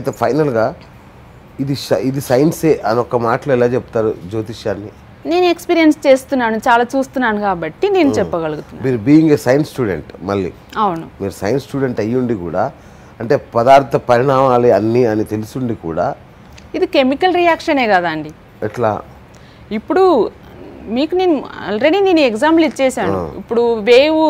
అయితే ఫైనల్గా ఇది సైన్సే అని ఒక మాటలో ఎలా చెప్తారు జ్యోతిష్యాన్ని? నేను ఎక్స్పీరియన్స్ చేస్తున్నాను, చాలా చూస్తున్నాను కాబట్టి నేను చెప్పగలుగుతున్నాను. మీరు బీయింగ్ ఏ సైన్స్ స్టూడెంట్, మళ్ళీ అవును, మీరు సైన్స్ స్టూడెంట్ అయ్యుండి కూడా, అంటే పదార్థ పరిణామాలు అన్నీ అని తెలుసుండి కూడా ఇది కెమికల్ రియాక్షనే కదా అండి. ఎట్లా? ఇప్పుడు మీకు నేను ఆల్రెడీ ఎగ్జాంపుల్ ఇచ్చేసాను. ఇప్పుడు వేవు,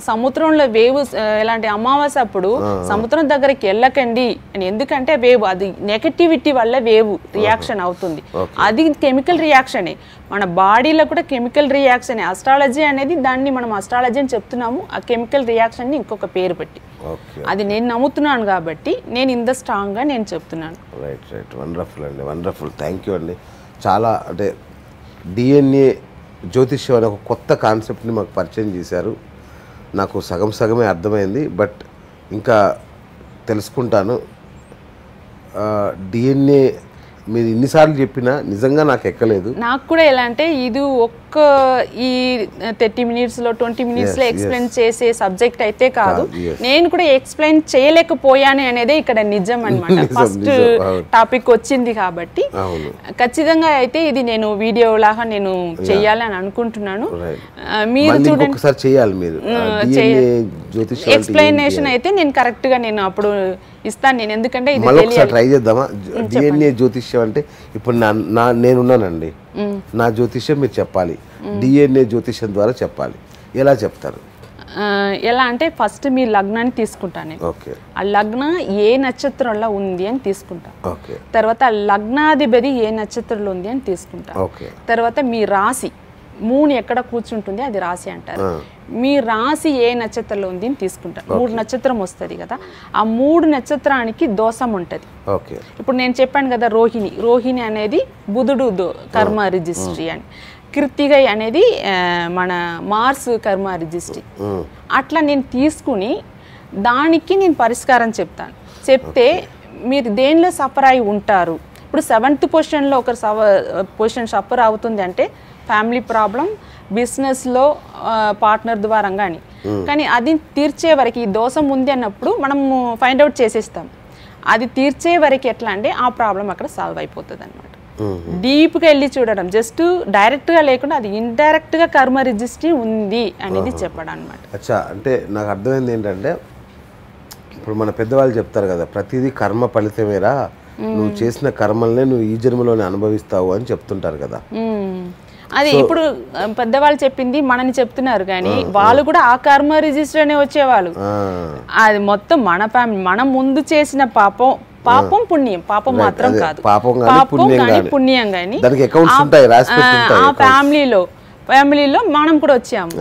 సముద్రంలో వేవు ఎలాంటి అమావాస్య అప్పుడు సముద్రం దగ్గరికి వెళ్ళకండి అని, ఎందుకంటే వేవు అది నెగటివిటీ వల్ల వేవు రియాక్షన్ అవుతుంది. అది కెమికల్ రియాక్షనే. మన బాడీలో కూడా కెమికల్ రియాక్షనే. అస్ట్రాలజీ అనేది దాన్ని మనం అస్ట్రాలజీ అని చెప్తున్నాము, ఆ కెమికల్ రియాక్షన్ని ఇంకొక పేరు పెట్టి. అది నేను నమ్ముతున్నాను కాబట్టి నేను ఇంత స్ట్రాంగ్గా నేను చెప్తున్నాను. రైట్ రైట్, వండర్ఫుల్ అండి, వండర్ఫుల్. థ్యాంక్ యూ అండి. చాలా అంటే డిఎన్ఏ జ్యోతిష్యం అనే ఒక కొత్త కాన్సెప్ట్ని మాకు పరిచయం చేశారు. నాకు సగమే అర్థమైంది, బట్ ఇంకా తెలుసుకుంటాను. డిఎన్ఏ మీరు ఇన్నిసార్లు చెప్పినా నిజంగా నాకు ఎక్కలేదు. నాకు కూడా ఎలా అంటే ఇది ఈ 30 minutesలో 20 minutesలో ఎక్స్ప్లెయిన్ చేసే సబ్జెక్ట్ అయితే కాదు. నేను కూడా ఎక్స్ప్లెయిన్ చేయలేకపోయాను అనేదే ఇక్కడ నిజం అనమాట. ఫస్ట్ టాపిక్ వచ్చింది కాబట్టి ఖచ్చితంగా అయితే ఇది నేను వీడియో లాగా నేను చెయ్యాలని అనుకుంటున్నాను. మీరు చూడండి, ఎక్స్ప్లెయినేషన్ అయితే నేను కరెక్ట్ గా నేను అప్పుడు ఇస్తాను. నేను ఎందుకంటే ఇది ట్రై చేద్దామా? డిఎన్ఏ జ్యోతిష్యం అంటే ఇప్పుడు నేనున్నానండి, నా జ్యోతిష్యం మీరు చెప్పాలి, డిఎన్ఏ జ్యోతిష్యం ద్వారా చెప్పాలి. ఎలా చెప్తారు? ఎలా అంటే ఫస్ట్ మీ లగ్నాన్ని తీసుకుంటాను. ఆ లగ్న ఏ నక్షత్రంలో ఉంది అని తీసుకుంటా. తర్వాత లగ్నాధిపతి ఏ నక్షత్రంలో ఉంది అని తీసుకుంటా. తర్వాత మీ రాశి, మూన్ ఎక్కడ కూర్చుంటుంది అది రాశి అంటారు. మీ రాశి ఏ నక్షత్రంలో ఉంది అని తీసుకుంటా. 3 నక్షత్రం వస్తుంది కదా, ఆ 3 నక్షత్రానికి దోషం ఉంటుంది. ఇప్పుడు నేను చెప్పాను కదా, రోహిణి అనేది బుధుడు కర్మ రిజిస్ట్రీ అని, కృత్తిక అనేది మన మార్స్ కర్మ రిజిస్ట్రీ. అట్లా నేను తీసుకుని దానికి నేను పరిష్కారం చెప్తే మీరు దేనిలో సఫర్ అయి ఉంటారు. ఇప్పుడు 7th పొజిషన్లో ఒకరు పొజిషన్ సఫర్ అవుతుంది అంటే ఫ్యామిలీ ప్రాబ్లం, బిజినెస్లో పార్ట్నర్ ద్వారా కానీ అది తీర్చే వరకు ఈ దోషం ఉంది అన్నప్పుడు మనము ఫైండ్ అవుట్ చేసేస్తాం. అది తీర్చే వరకు ఎట్లా అంటే ఆ ప్రాబ్లం అక్కడ సాల్వ్ అయిపోతుంది అనమాట. డీప్గా వెళ్ళి చూడడం, జస్ట్ డైరెక్ట్గా లేకుండా అది ఇండైరెక్ట్గా కర్మ రిజిస్ట్రీ ఉంది అనేది చెప్పడం అనమాట. అచ్చా, అంటే నాకు అర్థమైంది ఏంటంటే ఇప్పుడు మన పెద్దవాళ్ళు చెప్తారు కదా, ప్రతిదీ కర్మ ఫలితమేరా, నువ్వు చేసిన కర్మల్నే నువ్వు ఈ జన్మలోనే అనుభవిస్తావు అని చెప్తుంటారు కదా. అది ఇప్పుడు పెద్దవాళ్ళు చెప్పింది మనని చెప్తున్నారు కానీ వాళ్ళు కూడా ఆ కర్మ రిజిస్టర్ అనే వచ్చేవాళ్ళు. అది మొత్తం మన ఫ్యామిలీ, మనం ముందు చేసిన పాపం పుణ్యం, పాపం మాత్రం కాదు, పాపం కానీ పుణ్యం కానీ ఆ ఫ్యామిలీలో మనం కూడా వచ్చాము.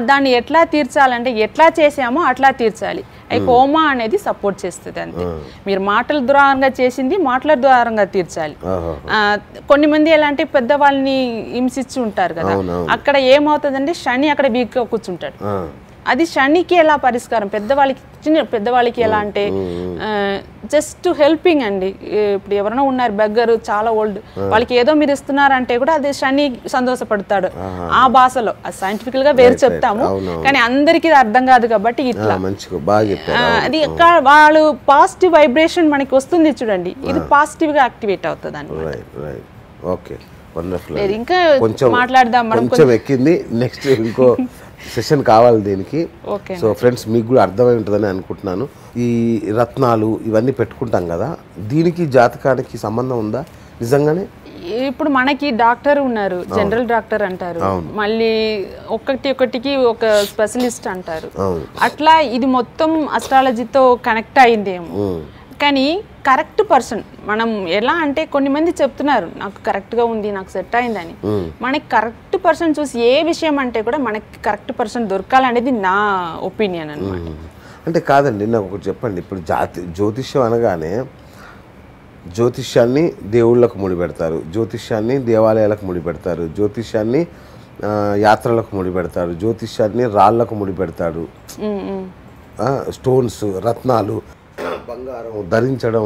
దాన్ని ఎట్లా తీర్చాలంటే ఎట్లా చేసామో అట్లా తీర్చాలి. హోమా అనేది సపోర్ట్ చేస్తుంది అంతే. మీరు మాటల ద్వారంగా చేసింది మాటల ద్వారంగా తీర్చాలి. కొన్ని మంది ఎలాంటి పెద్దవాళ్ళని హింసించి ఉంటారు కదా, అక్కడ ఏమవుతుందంటే శని అక్కడ వీక్గా కూర్చుంటాడు. అది శనికి ఎలా పరిష్కారం? పెద్దవాళ్ళకి ఎలా అంటే జస్ట్ హెల్పింగ్ అండి. ఇప్పుడు ఎవరైనా ఉన్నారు బెగ్గరు, చాలా ఓల్డ్, వాళ్ళకి ఏదో మీరు ఇస్తున్నారంటే కూడా అది శని సంతోషపడతాడు. ఆ భాషలో అది సైంటిఫికల్ గా వేరు చెప్తాము కానీ అందరికీ అర్థం కాదు కాబట్టి ఇట్లా అది వాళ్ళు పాజిటివ్ వైబ్రేషన్ మనకి వస్తుంది చూడండి, ఇది పాజిటివ్ గా యాక్టివేట్ అవుతుంది అన్నమాట. ఇంకా మాట్లాడదాం మనం, కొంచెం ఎక్కింది, నెక్స్ట్ ఇంకో సెషన్ కావాలి దీనికి. సో ఫ్రెండ్స్, మీకు కూడా అర్థమై ఉంటుందని అనుకుంటున్నాను. ఈ రత్నాలు ఇవన్నీ పెట్టుకుంటాం కదా, దీనికి జాతకానికి సంబంధం ఉందా నిజంగానే? ఇప్పుడు మనకి డాక్టర్ ఉన్నారు, జనరల్ డాక్టర్ అంటారు, మళ్ళీ ఒకటికి ఒక స్పెషలిస్ట్ అంటారు. అట్లా ఇది మొత్తం అస్ట్రాలజీతో కనెక్ట్ అయిందేమో. కానీ కరెక్ట్ పర్సన్ మనం ఎలా అంటే కొన్ని మంది చెప్తున్నారు నాకు కరెక్ట్గా ఉంది, నాకు సెట్ అయిందని. మనకి కరెక్ట్ పర్సన్ చూసి ఏ విషయం అంటే కూడా మనకి కరెక్ట్ పర్సన్ దొరకాలనేది నా ఒపీనియన్ అన్నమాట. అంటే కాదండి, నాకు ఒకటి చెప్పండి. ఇప్పుడు జ్యోతిష్యం అనగానే జ్యోతిష్యాన్ని దేవుళ్ళకు ముడిపెడతారు, జ్యోతిష్యాన్ని దేవాలయాలకు ముడిపెడతారు, జ్యోతిష్యాన్ని యాత్రలకు ముడిపెడతారు, జ్యోతిష్యాన్ని రాళ్లకు ముడిపెడతాడు, స్టోన్స్, రత్నాలు, బంగారం ధరించడం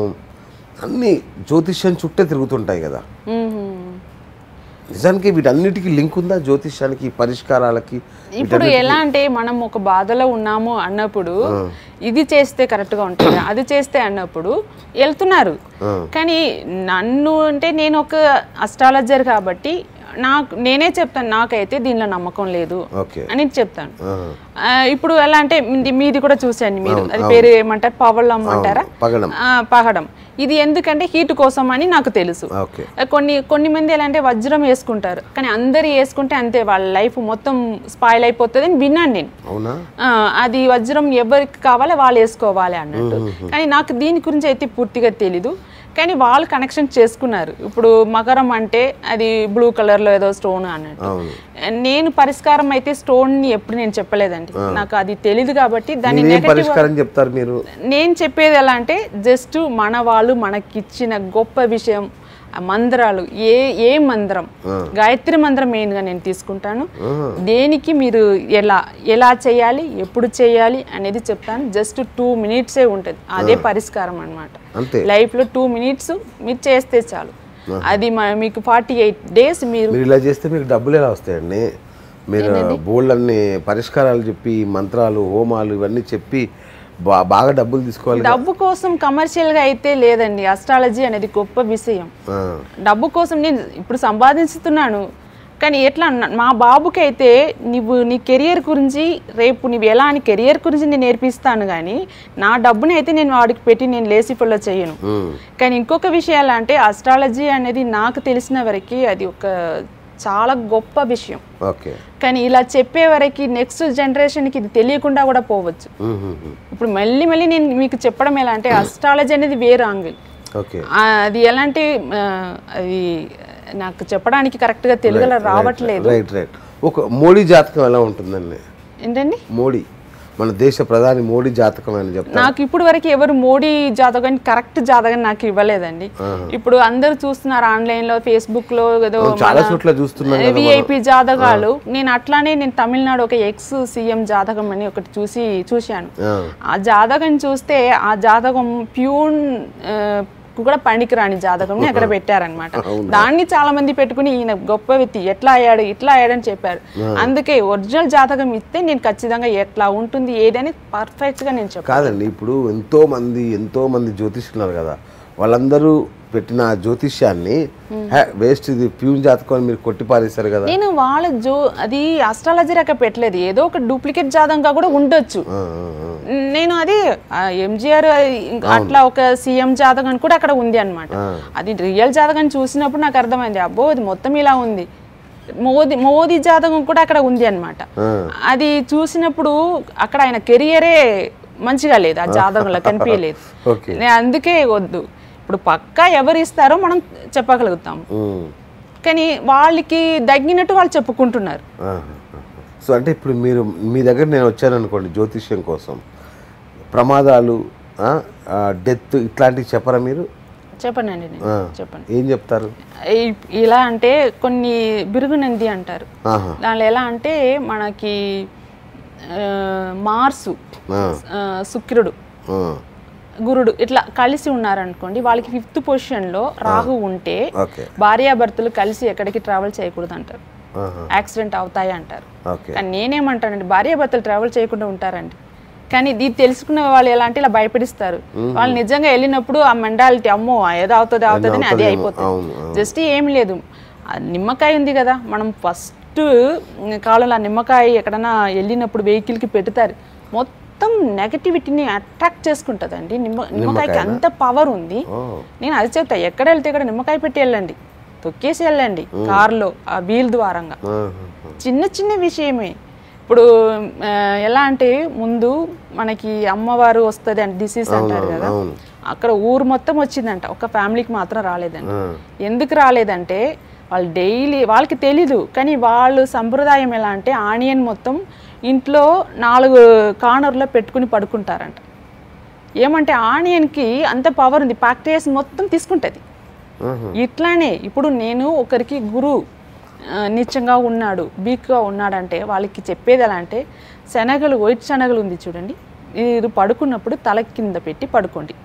అన్నీ జ్యోతిష్యం చుట్టే తిరుగుతుంటాయి కదా. నిజానికి వీటన్నిటికీ లింక్ ఉందా జ్యోతిష్యానికి, పరిష్కారాలకి? ఇప్పుడు ఎలా అంటే మనం ఒక బాధలో ఉన్నాము అన్నప్పుడు ఇది చేస్తే కరెక్ట్గా ఉంటుంది, అది చేస్తే అన్నప్పుడు వెళ్తున్నారు. కానీ నన్ను అంటే నేను ఒక అస్ట్రాలజర్ కాబట్టి నేనే చెప్తాను, నాకైతే దీనిలో నమ్మకం లేదు అని చెప్తాను. ఇప్పుడు ఎలా అంటే మీది కూడా చూసాను, మీరు అది పేరు ఏమంటారు, పవళం అంటారా, పగడం. ఇది ఎందుకంటే హీట్ కోసం అని నాకు తెలుసు. కొన్ని మంది ఎలా అంటే వజ్రం వేసుకుంటారు, కానీ అందరు వేసుకుంటే అంతే వాళ్ళ లైఫ్ మొత్తం స్పాయిల్ అయిపోతుంది అని విన్నాను నేను. అది వజ్రం ఎవరికి కావాలో వాళ్ళు వేసుకోవాలి అన్నట్టు. కానీ నాకు దీని గురించి అయితే పూర్తిగా తెలీదు. కానీ వాళ్ళు కనెక్షన్ చేసుకున్నారు. ఇప్పుడు మకరం అంటే అది బ్లూ కలర్లో ఏదో స్టోన్ అన్నట్టు. నేను పరిష్కారం అయితే స్టోన్ని ఎప్పుడు నేను చెప్పలేదండి, నాకు అది తెలీదు కాబట్టి దాన్ని చెప్తారు మీరు. నేను చెప్పేది ఎలా అంటే జస్ట్ మన వాళ్ళు మనకిచ్చిన గొప్ప విషయం మంత్రాలు. ఏ మంత్రం, గాయత్రి మంత్రం మెయిన్గా నేను తీసుకుంటాను. దేనికి మీరు ఎలా చేయాలి, ఎప్పుడు చేయాలి అనేది చెప్తాను. జస్ట్ 2 minutes ఉంటుంది, అదే పరిష్కారం అనమాట. లైఫ్లో 2 minutes మీరు చేస్తే చాలు. అది మీకు 48 days మీరు ఇలా చేస్తే మీకు డబ్బులు ఎలా వస్తాయండి? మీరు బోల్డ్ అన్ని పరిష్కారాలు చెప్పి, మంత్రాలు, హోమాలు ఇవన్నీ చెప్పి బాగా డబ్బులు తీసుకోవాలి. డబ్బు కోసం కమర్షియల్గా అయితే లేదండి. అస్ట్రాలజీ అనేది గొప్ప విషయం. డబ్బు కోసం నేను ఇప్పుడు సంపాదిస్తున్నాను, కానీ ఎట్లా మా బాబుకి అయితే నీ కెరియర్ గురించి రేపు నువ్వు ఎలా అని కెరియర్ గురించి నేను నేర్పిస్తాను, కానీ నా డబ్బుని అయితే నేను వాడికి పెట్టి నేను లేసి ఫుల్లో చేయను. కానీ ఇంకొక విషయాలు అంటే అస్ట్రాలజీ అనేది నాకు తెలిసిన వరకు అది ఒక చాలా గొప్ప విషయం. కానీ ఇలా చెప్పే వరకు నెక్స్ట్ జనరేషన్కి ఇది తెలియకుండా కూడా పోవచ్చు. ఇప్పుడు మళ్ళీ నేను మీకు చెప్పడం ఎలా అంటే అస్ట్రాలజీ అనేది వేరే యాంగిల్. అది ఎలా అంటే అది నాకు చెప్పడానికి కరెక్ట్గా తెలుగులో రావట్లేదు. ఒక మోడీ జాతకం ఎలా ఉంటుందండి? ఏంటండి మోడీ, మన దేశ ప్రధాని మోడీ జాతకం అని చెప్తారు. నాకు ఇప్పుడు వరకు ఎవరు మోడీ జాతకం కరెక్ట్ జాతకం నాకు ఇవ్వలేదండి. ఇప్పుడు అందరు చూస్తున్నారు ఆన్లైన్ లో, ఫేస్బుక్ లో ఏదో విఐపి జాతకాలు. నేను అట్లానే తమిళనాడు ఒక ఎక్స్ సీఎం జాతకం అని ఒకటి చూశాను. ఆ జాతకం చూస్తే ఆ జాతకం ప్యూన్ కూడా పనికిరాని జాతకం అక్కడ పెట్టారనమాట. దాన్ని చాలా మంది పెట్టుకుని ఈయన గొప్ప వ్యక్తి, ఇట్లా అయ్యాడని చెప్పారు. అందుకే ఒరిజినల్ జాతకం ఇస్తే నేను ఖచ్చితంగా ఎట్లా ఉంటుంది ఏదని పర్ఫెక్ట్ గా నేను చెప్పాను. కాదండి, ఇప్పుడు ఎంతో మంది జ్యోతిష్యులు కదా, వాళ్ళందరూ పెట్టిన జ్యోతిష్యాన్ని వేస్ట్, ఇది ప్యూన్ జాతకం అని మీరు కొట్టిపారేశారు కదా. నేను అది అస్ట్రాలజీ రక పెట్టలేదు, ఏదో ఒక డూప్లికేట్ జాతకంగా కూడా ఉండొచ్చు. నేను అది ఎంజిఆర్ అట్లా ఒక సీఎం జాతకం కూడా అక్కడ ఉంది అనమాట. అది రియల్ జాతకం చూసినప్పుడు నాకు అర్థమైంది, అబ్బో ఇది మొత్తం ఇలా ఉంది. మోదీ జాతకం కూడా అక్కడ ఉంది అనమాట. అది చూసినప్పుడు అక్కడ ఆయన కెరియరే మంచిగా లేదు, ఆ జాతకంలో కనిపించలేదు. అందుకే వద్దు. ఇప్పుడు పక్కా ఎవరు ఇస్తారో మనం చెప్పగలుగుతాము, కానీ వాళ్ళకి తగ్గినట్టు వాళ్ళు చెప్పుకుంటున్నారు. సో అంటే ఇప్పుడు మీ దగ్గర నేను వచ్చాను అనుకోండి జ్యోతిష్యం కోసం, ప్రమాదాలు, డెత్ ఇట్లాంటివి చెప్పరా మీరు? చెప్పనండి, చెప్పండి. ఏం చెప్తారు? ఇలా అంటే కొన్ని బిరుగునంది అంటారు. దానిలో ఎలా అంటే మనకి మార్సు, శుక్రుడు, గురుడు ఇట్లా కలిసి ఉన్నారనుకోండి, వాళ్ళకి 5th పొజిషన్లో రాహు ఉంటే భార్యాభర్తలు కలిసి ఎక్కడికి ట్రావెల్ చేయకూడదు అంటారు, యాక్సిడెంట్ అవుతాయి అంటారు. కానీ నేనేమంటానండి, భార్యాభర్తలు ట్రావెల్ చేయకుండా ఉంటారండి. కానీ ఇది తెలుసుకున్న వాళ్ళు ఎలా అంటే ఇలా భయపడిస్తారు. వాళ్ళు నిజంగా వెళ్ళినప్పుడు ఆ మెంటాలిటీ, అమ్మో ఏదో అవుతుంది అని అదే అయిపోతుంది. జస్ట్ ఏం లేదు, నిమ్మకాయ ఉంది కదా, మనం ఫస్ట్ కాలంలో ఆ నిమ్మకాయ ఎక్కడన్నా వెళ్ళినప్పుడు వెహికల్కి పెడతారు, మొత్తం నెగటివిటీని అట్రాక్ట్ చేసుకుంటుందండి. నిమ్మకాయకి అంత పవర్ ఉంది. నేను అది చెప్తా, ఎక్కడ వెళ్తే ఇక్కడ నిమ్మకాయ పెట్టి వెళ్ళండి, తొక్కేసి వెళ్ళండి కార్లో ఆ వీల్ ద్వారంగా. చిన్న విషయమే. ఇప్పుడు ఎలా అంటే ముందు మనకి అమ్మవారు వస్తుంది అంటే డిసీజ్ అంటారు కదా, అక్కడ ఊరు మొత్తం వచ్చిందంట, ఒక ఫ్యామిలీకి మాత్రం రాలేదండి. ఎందుకు రాలేదంటే వాళ్ళు డైలీ, వాళ్ళకి తెలీదు కానీ వాళ్ళు సంప్రదాయం ఎలా అంటే ఆనియన్ మొత్తం ఇంట్లో 4 కార్నర్లో పెట్టుకుని పడుకుంటారంట. ఏమంటే ఆనియన్కి అంత పవర్ ఉంది, బ్యాక్టీరియాస్ మొత్తం తీసుకుంటుంది. ఇట్లానే ఇప్పుడు నేను ఒకరికి గురువు నీచంగా ఉన్నాడు, వీక్గా ఉన్నాడంటే వాళ్ళకి చెప్పేది ఎలా అంటే, శనగలు, వైట్ శనగలు ఉంది చూడండి, మీరు పడుకున్నప్పుడు తల కింద పెట్టి పడుకోండి.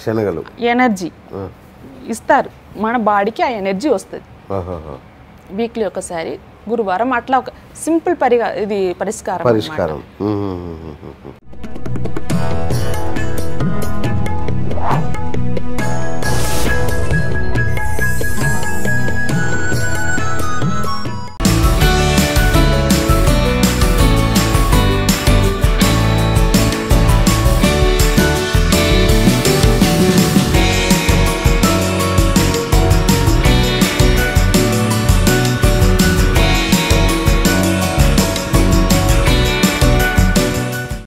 శనగలు ఎనర్జీ ఇస్తారు, మన బాడీకి ఆ ఎనర్జీ వస్తుంది. వీక్లీ ఒకసారి గురువారం అట్లా ఒక సింపుల్ ఇది పరిష్కారం పరిష్కారం